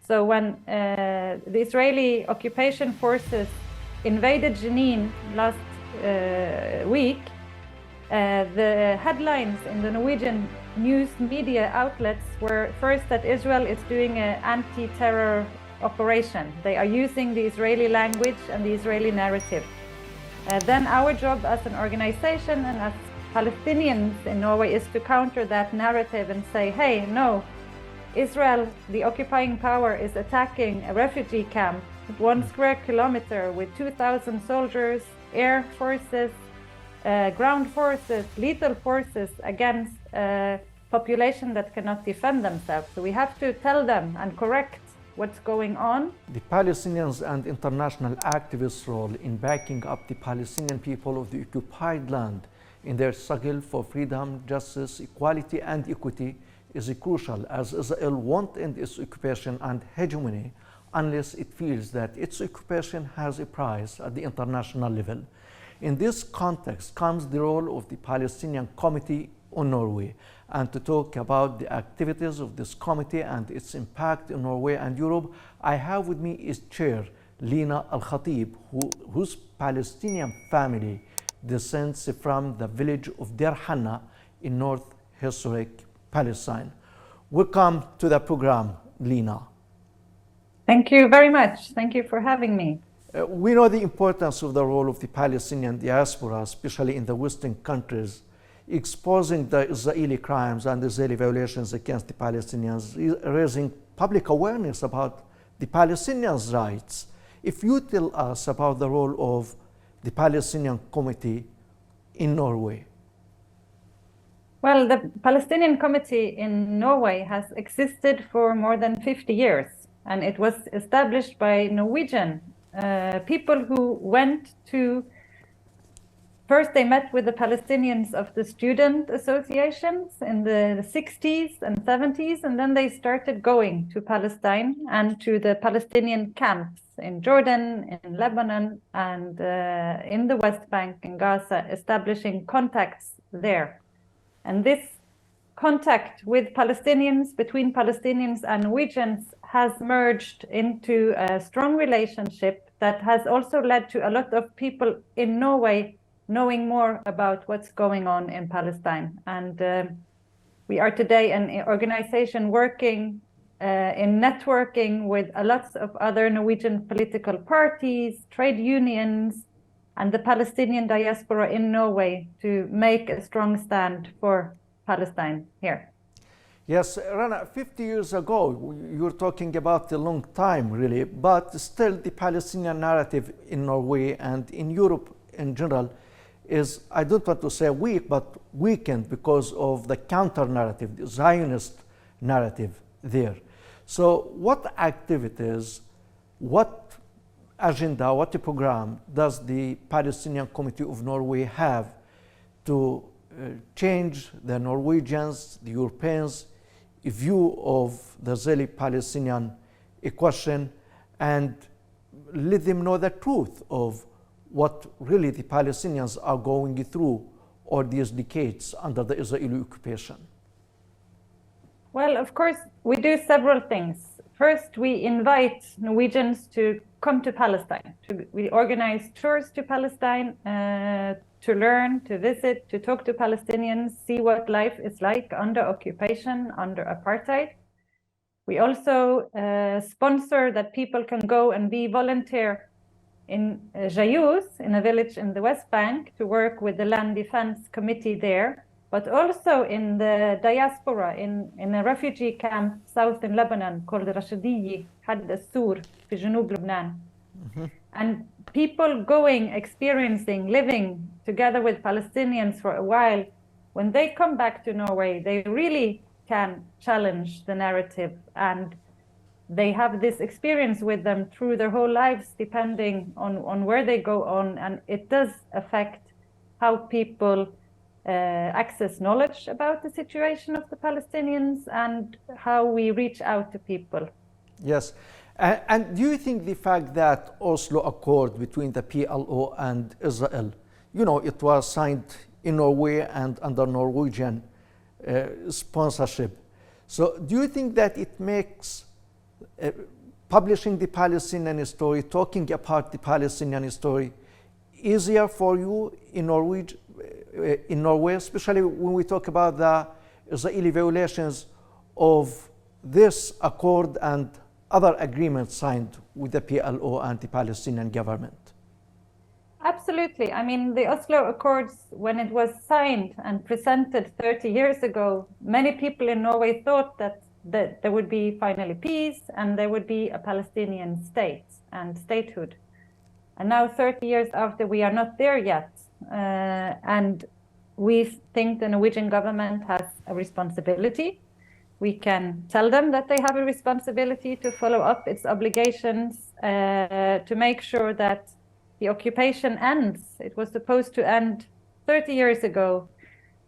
So when the Israeli occupation forces invaded Jenin last week, the headlines in the Norwegian news media outlets were first that Israel is doing an anti-terror operation. They are using the Israeli language and the Israeli narrative. Then our job as an organization and as Palestinians in Norway is to counter that narrative and say, hey, no, Israel, the occupying power, is attacking a refugee camp, 1 square kilometer with 2,000 soldiers, air forces, ground forces, lethal forces against a population that cannot defend themselves. So we have to tell them and correct what's going on. The Palestinians and international activists' role in backing up the Palestinian people of the occupied land in their struggle for freedom, justice, equality, and equity is crucial, as Israel won't end its occupation and hegemony unless it feels that its occupation has a price at the international level. In this context comes the role of the Palestinian Committee on Norway. And to talk about the activities of this committee and its impact in Norway and Europe, I have with me its chair, Lina Al-Khatib, whose Palestinian family descends from the village of Deir Hanna in North Historic Palestine. Welcome to the program, Lina. Thank you very much. Thank you for having me. We know the importance of the role of the Palestinian diaspora, especially in the Western countries, exposing the Israeli crimes and Israeli violations against the Palestinians, raising public awareness about the Palestinians' rights. If you tell us about the role of the Palestinian Committee in Norway. Well, the Palestinian Committee in Norway has existed for more than 50 years, and it was established by Norwegian people who went to. First, they met with the Palestinians of the student associations in the 60s and 70s, and then they started going to Palestine and to the Palestinian camps in Jordan, in Lebanon, and in the West Bank in Gaza, establishing contacts there. And this contact with Palestinians, between Palestinians and Norwegians, has merged into a strong relationship that has also led to a lot of people in Norway knowing more about what's going on in Palestine. And we are today an organization working in networking with a lot of other Norwegian political parties, trade unions, and the Palestinian diaspora in Norway to make a strong stand for Palestine here. Yes, Rana, 50 years ago, you were talking about a long time, really, but still the Palestinian narrative in Norway and in Europe in general is, I don't want to say weak, but weakened because of the counter-narrative, the Zionist narrative there. So what activities, what agenda, what program does the Palestinian Committee of Norway have to change the Norwegians, the Europeans' view of the Israeli-Palestinian question and let them know the truth of what really the Palestinians are going through all these decades under the Israeli occupation? Well, of course, we do several things. First, we invite Norwegians to come to Palestine. We organize tours to Palestine to learn, to visit, to talk to Palestinians, see what life is like under occupation, under apartheid. We also sponsor that people can go and be volunteer in Jayous, in a village in the West Bank, to work with the Land Defense Committee there, but also in the diaspora, in a refugee camp south in Lebanon called Rashidiyyi Had al-Sur, في جنوب Lebanon. And people going, experiencing, living together with Palestinians for a while, when they come back to Norway, they really can challenge the narrative, and they have this experience with them through their whole lives, depending on where they go on, and it does affect how people access knowledge about the situation of the Palestinians and how we reach out to people. Yes, and do you think the fact that Oslo Accord between the PLO and Israel, you know, it was signed in Norway and under Norwegian sponsorship, so do you think that it makes publishing the Palestinian story, talking about the Palestinian story, easier for you in Norway, especially when we talk about the Israeli violations of this accord and other agreements signed with the PLO and the Palestinian government? Absolutely. I mean, the Oslo Accords, when it was signed and presented 30 years ago, many people in Norway thought that there would be finally peace and there would be a Palestinian state and statehood. And now 30 years after, we are not there yet. And we think the Norwegian government has a responsibility. We can tell them that they have a responsibility to follow up its obligations, to make sure that the occupation ends. It was supposed to end 30 years ago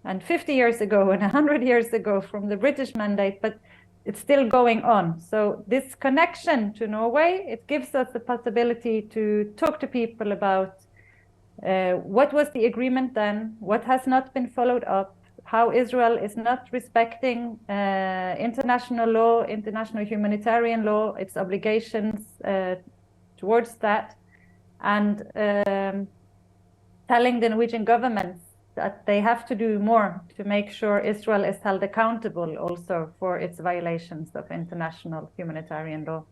and 50 years ago and 100 years ago from the British mandate, but it's still going on. So this connection to Norway, it gives us the possibility to talk to people about what was the agreement then, what has not been followed up, how Israel is not respecting international law, international humanitarian law, its obligations towards that, and telling the Norwegian government that they have to do more to make sure Israel is held accountable also for its violations of international humanitarian law.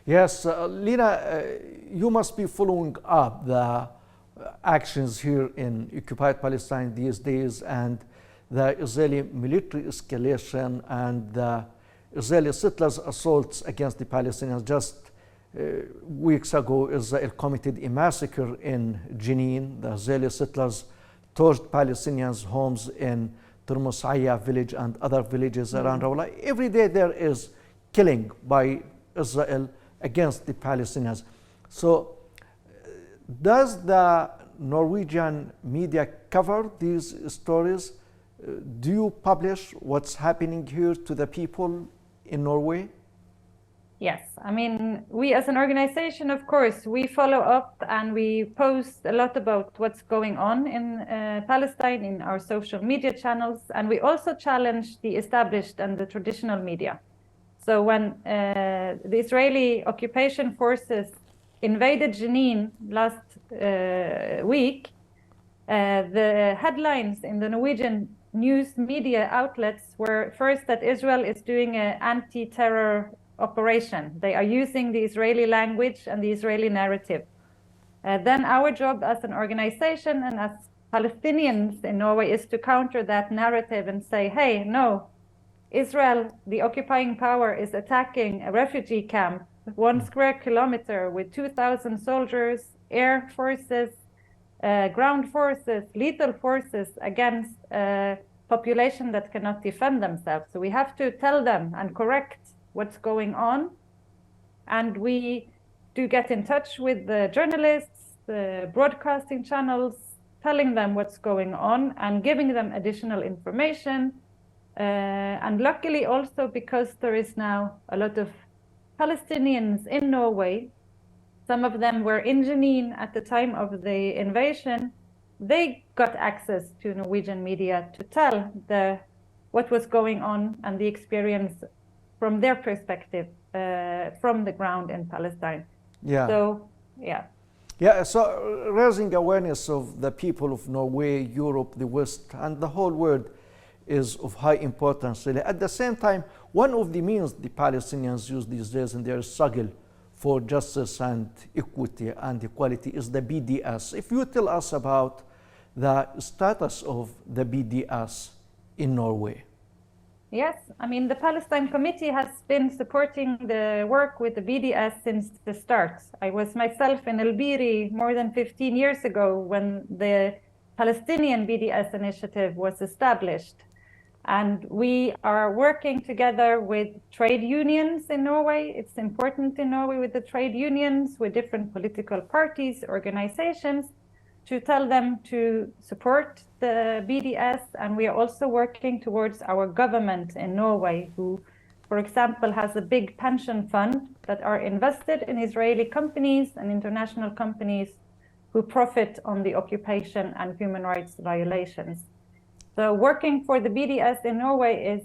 Yes, Lina, you must be following up the actions here in occupied Palestine these days and the Israeli military escalation and the Israeli settlers' assaults against the Palestinians. Just weeks ago, Israel committed a massacre in Jenin. The Israeli settlers torched Palestinians' homes in Turmusaya village and other villages around Rawla. Every day there is killing by Israel against the Palestinians. So does the Norwegian media cover these stories? Do you publish what's happening here to the people in Norway? Yes, I mean, we as an organization, of course, we follow up and we post a lot about what's going on in Palestine in our social media channels. And we also challenge the established and the traditional media. So when the Israeli occupation forces invaded Jenin last week, the headlines in the Norwegian news media outlets were first that Israel is doing an anti-terror operation. They are using the Israeli language and the Israeli narrative. Then our job as an organization and as Palestinians in Norway is to counter that narrative and say, hey, no, Israel, the occupying power, is attacking a refugee camp, 1 square kilometer with 2,000 soldiers, air forces, ground forces, lethal forces against a population that cannot defend themselves. So we have to tell them and correct what's going on. And we do get in touch with the journalists, the broadcasting channels, telling them what's going on and giving them additional information. And luckily also because there is now a lot of Palestinians in Norway, some of them were in Jenin at the time of the invasion, they got access to Norwegian media to tell what was going on and the experience from their perspective, from the ground in Palestine. Yeah. So, yeah. Yeah, so raising awareness of the people of Norway, Europe, the West, and the whole world is of high importance. Really. At the same time, one of the means the Palestinians use these days in their struggle for justice and equity and equality is the BDS. If you tell us about the status of the BDS in Norway. Yes, I mean, the Palestine Committee has been supporting the work with the BDS since the start. I was myself in El Biri more than 15 years ago when the Palestinian BDS initiative was established. And we are working together with trade unions in Norway. It's important in Norway with the trade unions, with different political parties, organizations, to tell them to support the BDS. And we are also working towards our government in Norway, who, for example, has a big pension fund that are invested in Israeli companies and international companies who profit on the occupation and human rights violations. So working for the BDS in Norway is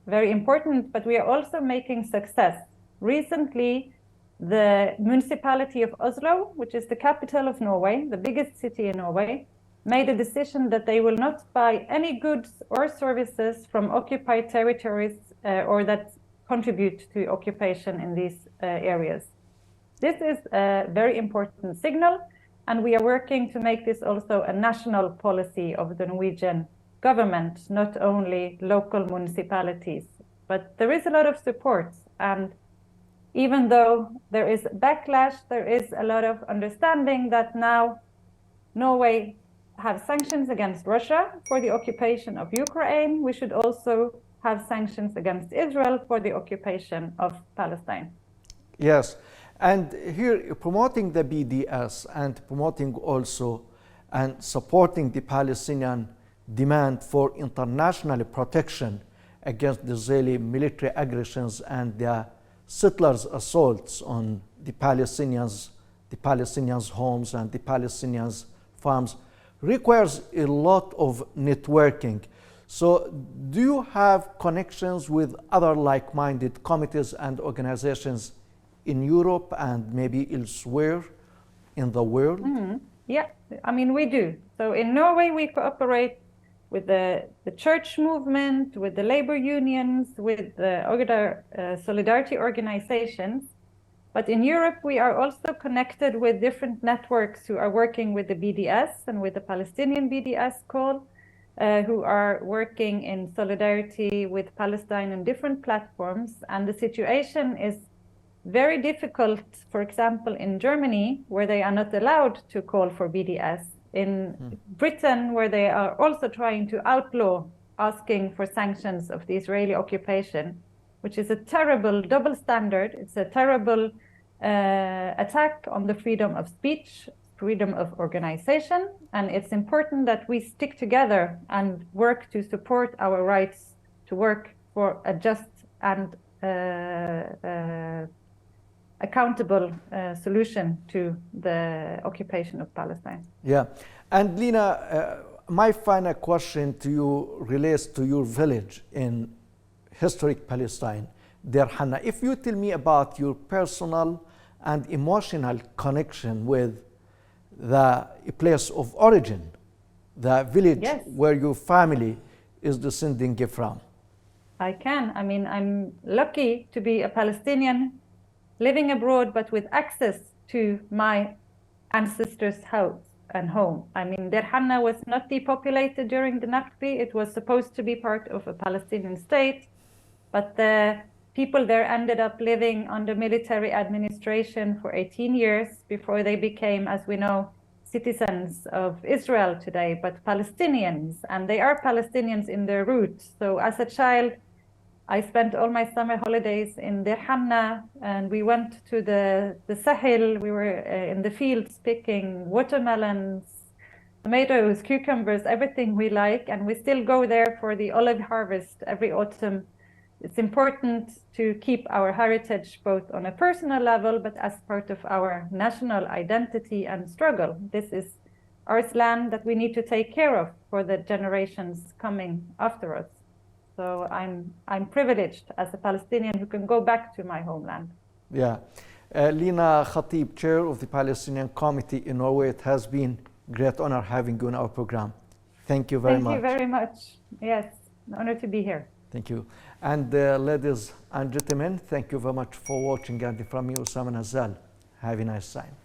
very important, but we are also making success. recently the municipality of Oslo, which is the capital of Norway, the biggest city in Norway, made a decision that they will not buy any goods or services from occupied territories or that contribute to occupation in these areas. This is a very important signal, and we are working to make this also a national policy of the Norwegian government, not only local municipalities. But there is a lot of support, and even though there is backlash, there is a lot of understanding that now Norway have sanctions against Russia for the occupation of Ukraine. We should also have sanctions against Israel for the occupation of Palestine. Yes, and here promoting the BDS and promoting also and supporting the Palestinian demand for international protection against the Israeli military aggressions and the settlers' assaults on the Palestinians' homes and the Palestinians' farms requires a lot of networking. So do you have connections with other like-minded committees and organizations in Europe and maybe elsewhere in the world? Mm-hmm. Yeah, I mean, we do. So in Norway, we cooperate with the church movement, with the labor unions, with the other solidarity organizations. But in Europe, we are also connected with different networks who are working with the BDS and with the Palestinian BDS call, who are working in solidarity with Palestine on different platforms. And the situation is very difficult, for example, in Germany, where they are not allowed to call for BDS. In Britain, where they are also trying to outlaw asking for sanctions of the Israeli occupation, which is a terrible double standard. It's a terrible attack on the freedom of speech, freedom of organization. And it's important that we stick together and work to support our rights to work for a just and accountable solution to the occupation of Palestine. Yeah. And Lina, my final question to you relates to your village in historic Palestine, Deir Hanna. If you tell me about your personal and emotional connection with the place of origin, the village Yes. where your family is descending from. I can. I mean, I'm lucky to be a Palestinian living abroad, but with access to my ancestors' house and home. I mean, Deir Hanna was not depopulated during the Nakba. It was supposed to be part of a Palestinian state, but the people there ended up living under military administration for 18 years before they became, as we know, citizens of Israel today, but Palestinians, and they are Palestinians in their roots. So as a child, I spent all my summer holidays in Deir Hanna, and we went to the Sahel. We were in the fields picking watermelons, tomatoes, cucumbers, everything we like, and we still go there for the olive harvest every autumn. It's important to keep our heritage both on a personal level, but as part of our national identity and struggle. This is our land that we need to take care of for the generations coming after us. So I'm privileged as a Palestinian who can go back to my homeland. Yeah. Lina Khatib, Chair of the Palestinian Committee in Norway, it has been a great honor having you in our program. Thank you very much. Thank you very much. Yes, an honor to be here. Thank you. And ladies and gentlemen, thank you very much for watching. And from me, Osama Nazal. Have a nice time.